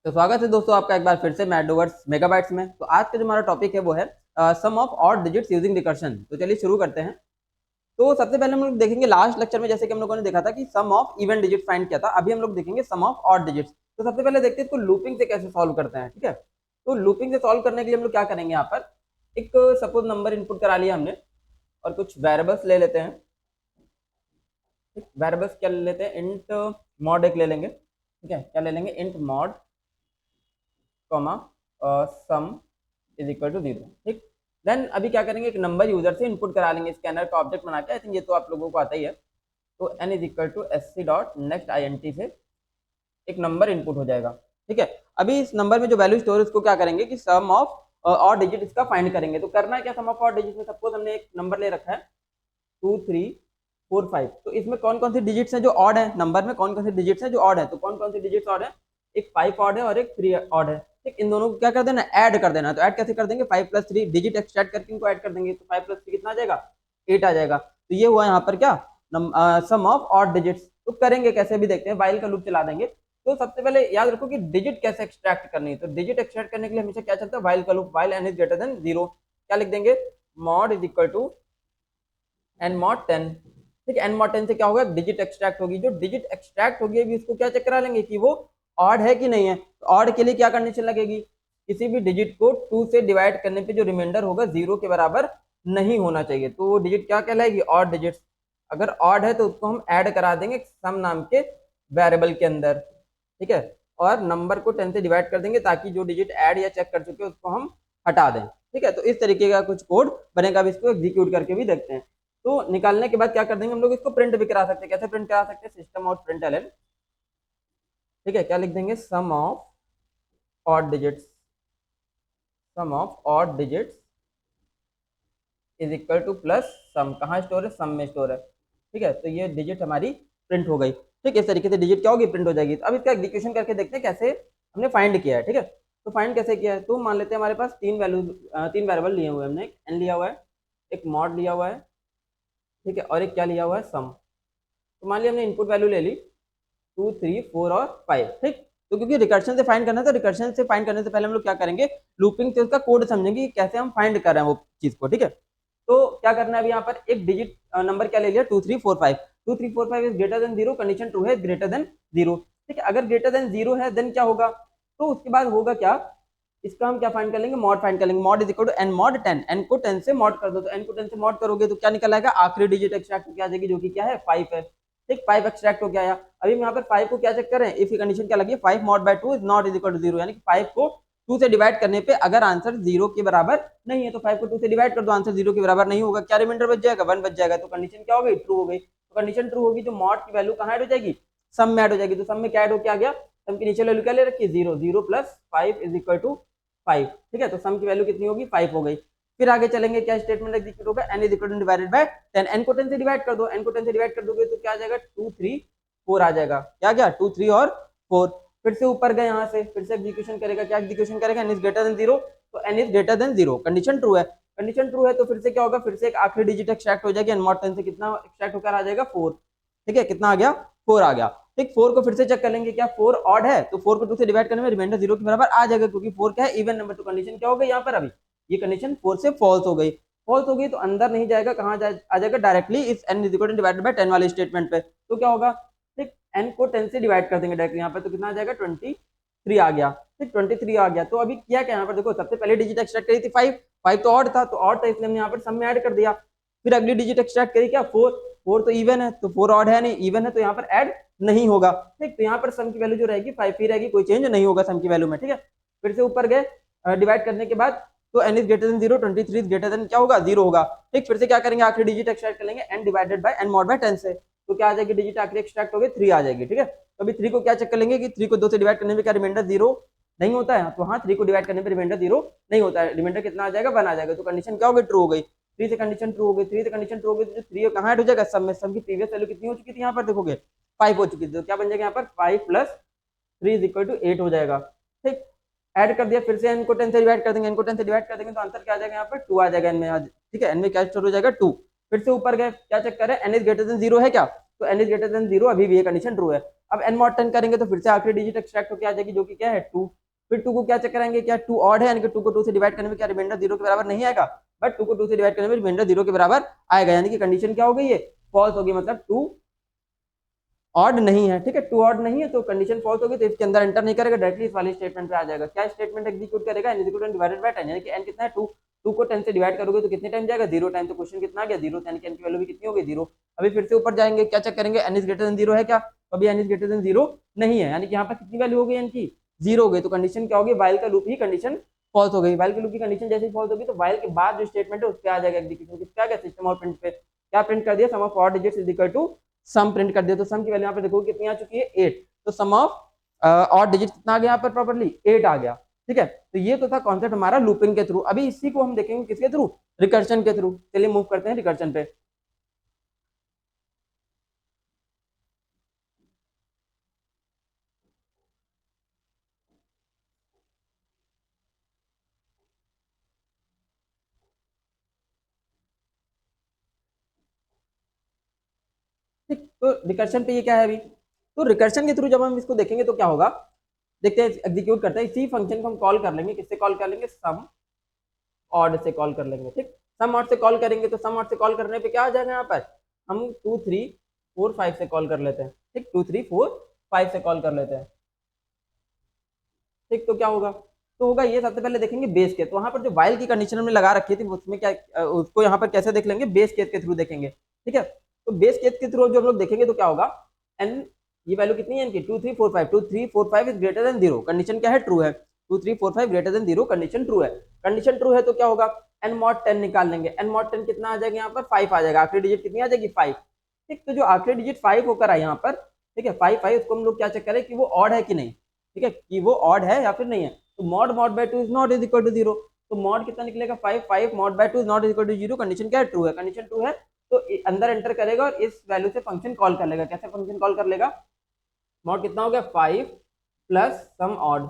तो स्वागत है दोस्तों आपका एक बार फिर से मैडोवर्स मेगाबाइट्स में। तो आज का जो हमारा टॉपिक है वो है sum of odd digits using recursion. तो चलिए शुरू करते हैं। तो सबसे पहले हम लोग देखेंगे लास्ट लेक्चर में जैसे कि हम लोगों ने देखा था कि सम ऑफ इवन डिजिट फाइंड किया था। अभी हम लोग देखेंगे सम ऑफ ऑड डिजिट्स। तो सबसे पहले देखते हैं इसको लूपिंग से कैसे सॉल्व करते हैं। ठीक है, तो लूपिंग से सॉल्व करने के लिए हम लोग क्या करेंगे, यहाँ पर एक सपोज नंबर इनपुट करा लिया हमने और कुछ वेरिएबल्स ले लेते हैं। वेरिएबल्स क्या ले लेते हैं, इंट मॉड एक ले लेंगे। ठीक है, क्या ले लेंगे, int mod comma sum is equal to 0। ठीक, देन अभी क्या करेंगे, एक नंबर यूजर से इनपुट करा लेंगे स्कैनर का ऑब्जेक्ट बना के। आई थिंक ये तो आप लोगों को आता ही है। तो n is equal to S C dot next I N T से एक नंबर इनपुट हो जाएगा। ठीक है, अभी इस नंबर में जो वैल्यू स्टोर है उसको क्या करेंगे कि सम ऑफ और डिजिट इसका फाइंड करेंगे। तो करना है क्या, सम ऑफ और डिजिट में सपोज हमने एक नंबर ले रखा है 2 3 4 5। तो इसमें कौन कौन सी डिजिट्स हैं जो ऑड है, नंबर में कौन कौन सी डिजिट्स हैं जो ऑड है। तो कौन कौन सी डिजिट्स ऑड है, एक 5 ऑड है और एक 3 ऑड है। ठीक, इन दोनों को क्या कर देना, ऐड कर देना। तो ऐड कैसे कर देंगे, 5 + 3 डिजिट एक्सट्रैक्ट करके इनको ऐड कर देंगे। तो 5 + 3 कितना आ जाएगा, 8 आ जाएगा। तो ये हुआ यहाँ पर क्या, सम ऑफ ऑड डिजिट्स। तो करेंगे कैसे भी देखते हैं, व्हाइल का लूप चला देंगे। तो सबसे पहले याद रखो कि डिजिट कैसे एक्सट्रैक्ट करनी है। तो डिजिट एक्सट्रैक्ट करने के लिए हमेशा क्या चलता है, व्हाइल का loop, while n is greater than 0। क्या लिख देंगे, mod is equal to n mod 10। ठीक है, n mod 10 से क्या होगा, डिजिट एक्सट्रैक्ट होगी। जो डिजिट एक्सट्रैक्ट होगी अभी उसको क्या चेक करा लेंगे कि वो ऑड है कि नहीं है। तो ऑड के लिए क्या कंडीशन लगेगी, किसी भी डिजिट को 2 से डिवाइड करने पे जो रिमाइंडर होगा 0 के बराबर नहीं होना चाहिए। तो वो डिजिट क्या कहलाएगी, ऑड डिजिट। अगर ऑड है तो उसको हम ऐड करा देंगे सम नाम के वेरिएबल के अंदर। ठीक है, और नंबर को 10 से डिवाइड कर देंगे ताकि जो डिजिट ऐड या चेक कर चुके उसको हम हटा दें। ठीक है, तो इस तरीके का कुछ कोड बनेगा। अब इसको एग्जीक्यूट करके भी देखते हैं। तो निकालने के बाद क्या कर देंगे हम लोग, इसको प्रिंट भी करा सकते हैं। कैसे प्रिंट करा सकते हैं, सिस्टम आउट प्रिंट एलन। ठीक है, क्या लिख देंगे, sum of odd digits, sum of odd digits is equal to plus sum. कहाँ स्टोर है, सम में स्टोर है। ठीक है, तो ये डिजिट हमारी प्रिंट हो गई। ठीक है, इस तरीके से डिजिट क्या होगी, प्रिंट हो जाएगी। तो अब इसका एग्जीक्यूशन करके देखते हैं कैसे हमने फाइंड किया है। ठीक है, तो फाइंड कैसे किया है, तो मान लेते हैं हमारे पास तीन वेरिएबल लिए हुए हैं हमने। एक एन लिया हुआ है, एक मॉड लिया हुआ है, ठीक है, और एक क्या लिया हुआ है, सम। तो मान लिया हमने इनपुट वैल्यू ले ली 2 3 4 और 5। ठीक, तो क्योंकि रिकर्शन से फाइंड करना है तो रिकर्शन से फाइंड करने से पहले हम लोग क्या करेंगे, लूपिंग से उसका कोड समझेंगे कि कैसे हम फाइंड कर रहे हैं वो चीज को। ठीक है, तो क्या करना है, अभी यहाँ पर एक डिजिट नंबर क्या ले लिया, 2 3 4 5। 2 3 4 5 is greater than 0, condition true है, ग्रेटर देन 0। ठीक है, अगर ग्रेटर देन 0 है देन क्या होगा, तो उसके बाद होगा क्या, इसका हम क्या फाइंड कर लेंगे, मॉड फाइंड कर लेंगे। Mod is equal to N mod 10। N को 10 से मॉड कर दो, तो एन को 10 से मॉड करोगे तो क्या निकल आएगा, आखिरी डिजिट एक्सट्रैक्ट हो क्या आ जाएगी, जो कि क्या है, 5 है। ठीक, 5 एक्सट्रैक्ट हो गया आया। अभी हम यहाँ पर 5 को क्या चेक कर रहे हैं, इफ की कंडीशन क्या लगी है, 5 mod by 2 is not is equal to 0। यानी कि 5 को 2 से डिवाइड करने पे अगर आंसर 0 के बराबर नहीं है तो 5 को 2 से डिवाइड कर दो, आंसर 0 के बराबर नहीं होगा, क्या रिमाइंडर बच जाएगा, 1 बच जाएगा। तो कंडीशन क्या हो गई, ट्रू हो गई। तो कंडीशन ट्रू होगी, जो मॉड की वैल्यू कहाँ ऐड हो जाएगी, सम में ऐड हो जाएगी। तो सम में क्या ऐड हो क्या आ गया, सम की नीचे वैल्यू क्या ले रखी है, 0। 0 प्लस 5 इज इक्वल टू 5। ठीक है, तो सम की वैल्यू कितनी होगी, 5 हो गई। फिर आगे चलेंगे, क्या स्टेटमेंट एग्जीक्यूट होगा, n is equal two divided by 10। n को 10 से डिवाइड कर दो, n को 10 से डिवाइड कर दोगे तो क्या आ जाएगा, 2 3 4 आ जाएगा। क्या गया, 2 3 और 4। फिर से ऊपर गए, यहाँ से फिर से एग्जीक्यूशन करेगा। क्या एग्जीक्यूशन करेगा, n इज ग्रेटर देन 0। तो n is greater than 0, condition true है। कंडीशन ट्रू है तो फिर से क्या होगा, फिर से एक आखिरी डिजिट एक्सट्रैक्ट हो जाएगी। n mod 10 से कितना एक्सट्रैक्ट होकर आ जाएगा, 4। ठीक है, कितना आ गया, 4 आ गया। ठीक, 4 को फिर से चेक कर लेंगे, क्या 4 ऑड है, तो 4 को 2 से डिवाइड करने में रिमाइंडर 0 के बराबर आ जाएगा, क्योंकि 4 क्या है, इवन नंबर। तो कंडीशन क्या हो गई यहाँ पर, अभी ये कंडीशन 4 से फॉल्स हो गई। फॉल्स हो गई तो अंदर नहीं जाएगा, कहाँ आ जाएगा, डायरेक्टली इस n is equal two divided by 10 वाले स्टेटमेंट पे। तो क्या होगा, ठीक, n को 10 से डिवाइड कर देंगे डायरेक्टली यहाँ पे, तो कितना आ जाएगा, 23 आ गया। ठीक, 23 आ गया। तो अभी क्या क्या यहाँ पर देखो, सबसे पहले डिजिट एक्सट्रैक्ट करी थी 5। 5 तो ऑड था, तो ऑड था इसलिए हमने यहाँ पर सम में ऐड कर दिया। फिर अगली डिजिट एक्सट्रैक्ट करी क्या, 4। 4 तो इवन है, तो 4 ऑड है नहीं, इवन है तो यहाँ पर ऐड नहीं होगा। ठीक, तो यहाँ पर सम की वैल्यू जो रहेगी 5 ही रहेगी, कोई चेंज नहीं होगा सम की वैल्यू में। ठीक है, फिर से ऊपर गए, डिवाइड करने के बाद तो n is greater than 0, 23 is greater then क्या होगा, 0 होगा। ठीक, फिर से क्या करेंगे, आखिरी डिजिट एक्सट्रैक्ट कर लेंगे n divided by n mod by 10 से। तो क्या आ जाएगी, डिजिट आखिरी एक्सट्रैक्ट हो गई 3 आ जाएगी। ठीक है, तो अभी 3 को क्या चेक कर लेंगे कि 3 को 2 से डिवाइड करने में क्या रिमाइंडर 0 नहीं होता है। तो हाँ, 3 को डिवाइड करने पे रिमाइंडर 0 नहीं होता है, रिमाइंडर कितना आ जाएगा, 1 आ जाएगा। तो कंडीशन क्या हो गई, ट्रू हो गई। 3 से कंडीशन ट्रू हो गई, 3 से कंडीशन ट्रू हो गई, तो 3 कहाँ ऐड हो जाएगा, सम में। सम की प्रीवियस वैल्यू कितनी हो चुकी थी, यहाँ पर देखोगे 5 हो चुकी थी। तो क्या बन जाएगा यहाँ पर, 5 प्लस 3 इज इक्वल टू 8 हो जाएगा। ठीक, ऐड कर दिया, फिर से n को 10 से डिवाइड कर देंगे, n को 10 से डिवाइड कर देंगे तो आंसर क्या आ जाएगा, यहाँ पर 2 आ जाएगा n में। ठीक है, n में क्या स्टोर हो जाएगा, 2। फिर से ऊपर गए, क्या चेक करें, n इज ग्रेटर देन 0 है क्या, तो n इज ग्रेटर देन 0, अभी भी ये कंडीशन ट्रू है। अब n mod 10 करेंगे तो फिर से आखिरी डिजिट एक्सट्रैक्ट होकर आ जाएगी, जो कि क्या है 2। फिर 2 को क्या चेक कराएंगे, क्या 2 ऑड है, यानी कि 2 को 2 से डिवाइड करने में क्या रिमाइंडर 0 के बराबर नहीं आएगा, बट 2 को 2 से डिवाइड करने में रिमाइंडर 0 के बराबर आएगा, यानी कि कंडीशन क्या हो गई है, फॉल्स होगी, मतलब 2 ऑड नहीं है। ठीक है, 2 ऑड नहीं है तो कंडीशन फॉल्स होगी, तो इसके अंदर एंटर नहीं करेगा, डायरेक्टली इस वाली स्टेटमेंट पे आ जाएगा। क्या स्टेटमेंट एग्जीक्यूट करेगा, n is equal two divided by 10, यानी कि n कितना है 2, 2 को 10 से डिवाइड करोगे तो कितने टाइम जाएगा, 0 टाइम। तो क्वेश्चन कितना आ गया 0, यानी कि n की वैल्यू भी कितनी हो गई 0। अभी फिर से ऊपर जाएंगे, क्या चेक करेंगे, n इज ग्रेटर देन 0 है क्या, तो अभी n इज ग्रेटर देन 0 नहीं है, यानी कि यहाँ पर कितनी वैल्यू हो गई n की, 0 हो गई। तो कंडीशन क्या होगी, वाइल का लूप ही कंडीशन फॉल्स हो गई। वाइल के लूप की कंडीशन जैसे ही फॉल्स होगी तो वाइल के बाद जो स्टेटमेंट है उस पर आ जाएगा एग्जीक्यूशन। किस पे आ गया, सिस्टम और प्रिंट पे। क्या प्रिंट कर दिया, sum of 4 digits is equal to sum print कर दिया। तो सम की वैल्यू यहाँ पे देखो कितनी आ चुकी है 8, तो सम ऑफ ऑड डिजिट कितना आ गया यहाँ पर प्रॉपर्ली 8 आ गया। ठीक है, तो ये तो था कॉन्सेप्ट हमारा लूपिंग के थ्रू। अभी इसी को हम देखेंगे किसके थ्रू, रिकर्शन के थ्रू। चलिए मूव करते हैं रिकर्शन पे। ठीक, तो रिकर्शन पे ये क्या है अभी, तो रिकर्शन के थ्रू जब हम इसको देखेंगे तो क्या होगा, देखते हैं, एग्जीक्यूट करते हैं। इसी फंक्शन को हम कॉल कर लेंगे, किससे कॉल कर लेंगे, सम ऑड से कॉल कर लेंगे। ठीक, सम ऑड से कॉल करेंगे तो सम ऑड से कॉल करने पे क्या आ जाएगा, यहाँ पर हम 2 3 4 5 से कॉल कर लेते हैं। ठीक, 2 3 4 5 से कॉल कर लेते हैं। ठीक, तो क्या होगा, तो होगा ये, सबसे पहले देखेंगे बेस केस। तो वहां पर जो वाइल की कंडीशन हमने लगा रखी थी उसमें क्या, उसको यहाँ पर कैसे देख लेंगे, बेस केस के थ्रू देखेंगे। ठीक है, तो बेस केस के थ्रू जो हम लोग देखेंगे तो क्या होगा, एन ये वैल्यू कितनी है इनकी 2 3 4 5, 2 3 4 5 इज ग्रेटर देन 0, कंडीशन क्या है, ट्रू है। 2 3 4 5 ग्रेटर देन 0, कंडीशन ट्रू है। कंडीशन ट्रू है तो क्या होगा, एन मॉड 10 निकाल लेंगे। एन मॉड 10 कितना आ जाएगा, यहाँ पर 5 आ जाएगा, आखिरी डिजिट कितनी आ जाएगी 5। ठीक, तो जो आखिरी डिजिट 5 होकर आए यहाँ पर, ठीक है 5 5, उसको हम लोग क्या चेक करें कि वो ऑड है कि नहीं। ठीक है, कि वो ऑड है या फिर नहीं है। तो mod mod by 2 is not is equal to 0, तो मॉड कितना निकलेगा 5 5 mod by 2 is not is equal to 0, condition क्या है, ट्रू है। कंडीशन ट्रू है तो अंदर एंटर करेगा और इस वैल्यू से फंक्शन कॉल कर लेगा। कैसे फंक्शन कॉल कर लेगा, मॉड कितना हो गया 5 plus sum odd,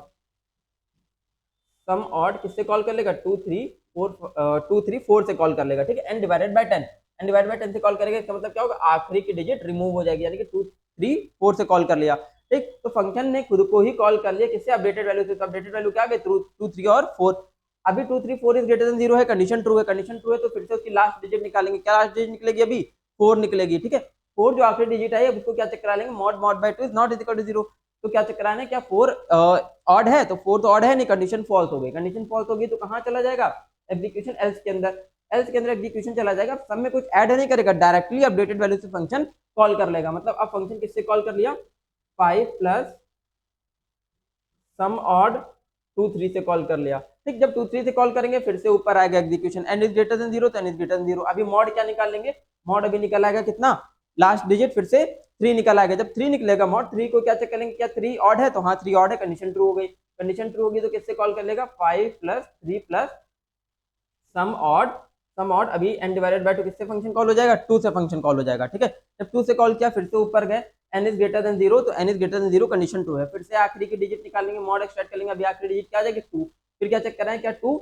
sum odd किससे कॉल कर लेगा 2 3 4 से कॉल कर लेगा। ठीक है, N divided by 10, N divided by 10 से कॉल करेगा, इसका मतलब क्या होगा, आखिरी की डिजिट रिमूव हो जाएगी, यानी कि 2 3 4 से कॉल कर लिया। ठीक, तो फंक्शन ने खुद को ही कॉल कर लिया, किससे, अपडेटेड वैल्यू से। तो अपडेटेड वैल्यू क्या आ गई 2 3 और 4। अभी 2 3 4 इज ग्रेटर देन 0 है, कंडीशन ट्रू है। कंडीशन ट्रू है तो फिर से उसकी लास्ट डिजिट निकालेंगे। क्या लास्ट डिजिट निकलेगी, अभी 4 निकलेगी। ठीक है, 4 जो आखिरी डिजिट है उसको क्या चेक करा लेंगे, mod mod by 2 is not is equal to 0, तो क्या चेक कराना है, क्या 4 ऑड है, तो 4 तो ऑड है नहीं, कंडीशन फॉल्स हो गई। कंडीशन फॉल्स होगी तो कहाँ चला जाएगा, एग्जीक्यूशन एल्स के अंदर। एल्स के अंदर एग्जीक्यूशन चला जाएगा, सब में कुछ ऐड नहीं करेगा, डायरेक्टली अपडेटेड वैल्यू से फंक्शन कॉल कर लेगा। मतलब अब फंक्शन किससे कॉल कर लिया, 5 प्लस सम ऑड 2 3 से कॉल कर लिया। ठीक, जब 2 3 से कॉल करेंगे फिर से ऊपर आएगा execution, N is greater than 0, तो एन इज ग्रेटर देन 0। अभी मॉड क्या निकाल लेंगे, मॉड अभी निकल आएगा कितना, लास्ट डिजिट फिर से 3 निकल आएगा। जब 3 निकलेगा मॉड 3 को क्या चेक करेंगे, क्या 3 ऑड है, तो हाँ 3 ऑड है, कंडीशन ट्रू हो गई। कंडीशन ट्रू होगी तो किससे कॉल कर लेगा, 5 plus 3 plus sum odd, sum odd अभी n डिवाइडेड बाय 2 किससे फंक्शन कॉल हो जाएगा, 2 से फंक्शन कॉल हो जाएगा। ठीक है, जब 2 से कॉल किया फिर से ऊपर गए, n इज ग्रेटर देन 0, तो n is greater than 0, condition true है। फिर से आखिरी की डिजिट निकालेंगे, मॉड एक्सट्रैक्ट करेंगे, अभी आखिरी डिजिट क्या आ जाएगी 2। फिर क्या चेक कर रहे हैं, क्या 2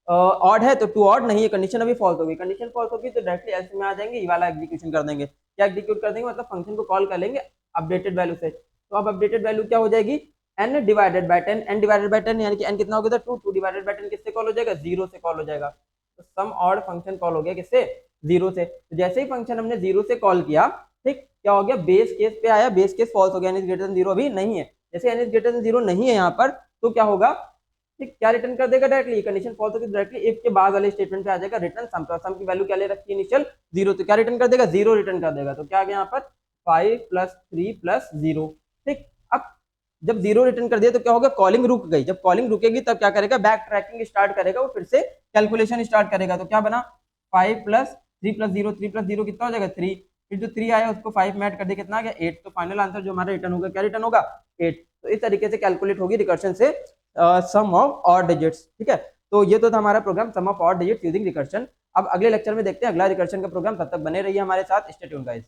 ऑड है, तो 2 ऑड नहीं है, कंडीशन अभी फॉल्स होगी। कंडीशन फॉल्स होगी तो डायरेक्टली एल्स में आ जाएंगे, ये वाला एग्जीक्यूशन कर देंगे। क्या एग्जीक्यूट कर देंगे, मतलब फंक्शन को कॉल कर लेंगे अपडेटेड वैल्यू से। तो अब अपडेटेड वैल्यू क्या हो जाएगी, n divided by 10, n divided by 10 यानी कि n कितना हो गया था 2, 2 डिवाइडेड बाय 10 किससे कॉल हो जाएगा, 0 से कॉल हो जाएगा। तो सम ऑड फंक्शन कॉल हो गया किससे, 0 से। तो जैसे ही फंक्शन हमने 0 से कॉल किया, ठीक, क्या हो गया, बेस केस पे आया, बेस केस फॉल्स हो गया, n इज ग्रेटर देन 0 अभी नहीं है। जैसे n इज ग्रेटर देन 0 नहीं है यहाँ पर, तो क्या होगा, ठीक, क्या रिटर्न कर देगा, डायरेक्टली कंडीशन फॉल्स होगी डायरेक्टली इफ के बाद वाले स्टेटमेंट पे आ जाएगा रिटर्न सम। तो सम की वैल्यू क्या ले रखी है इनिशियल 0, तो क्या रिटर्न कर देगा, 0 रिटर्न कर देगा। तो क्या आ गया यहाँ पर 5 प्लस 3 प्लस 0। ठीक, अब जब 0 रिटर्न कर दिया तो क्या होगा, कॉलिंग रुक गई। जब कॉलिंग रुकेगी तब क्या करेगा, बैक ट्रैकिंग स्टार्ट करेगा, वो फिर से कैलकुलेशन स्टार्ट करेगा। तो क्या बना 5 प्लस 3 प्लस 0, 3 प्लस 0 कितना हो जाएगा 3, फिर जो 3 आया उसको 5 में ऐड कर दिया, कितना आ गया 8। तो फाइनल आंसर जो हमारा रिटर्न होगा, क्या रिटर्न होगा 8। तो इस तरीके से कैलकुलेट होगी रिकर्शन से सम ऑफ ऑड डिजिट्स। ठीक है, तो ये तो था हमारा program sum of odd digits using recursion. अब अगले लेक्चर में देखते हैं अगला रिकर्शन का प्रोग्राम, तब तक बने रहिए हमारे साथ, स्टे ट्यून्ड गाइस।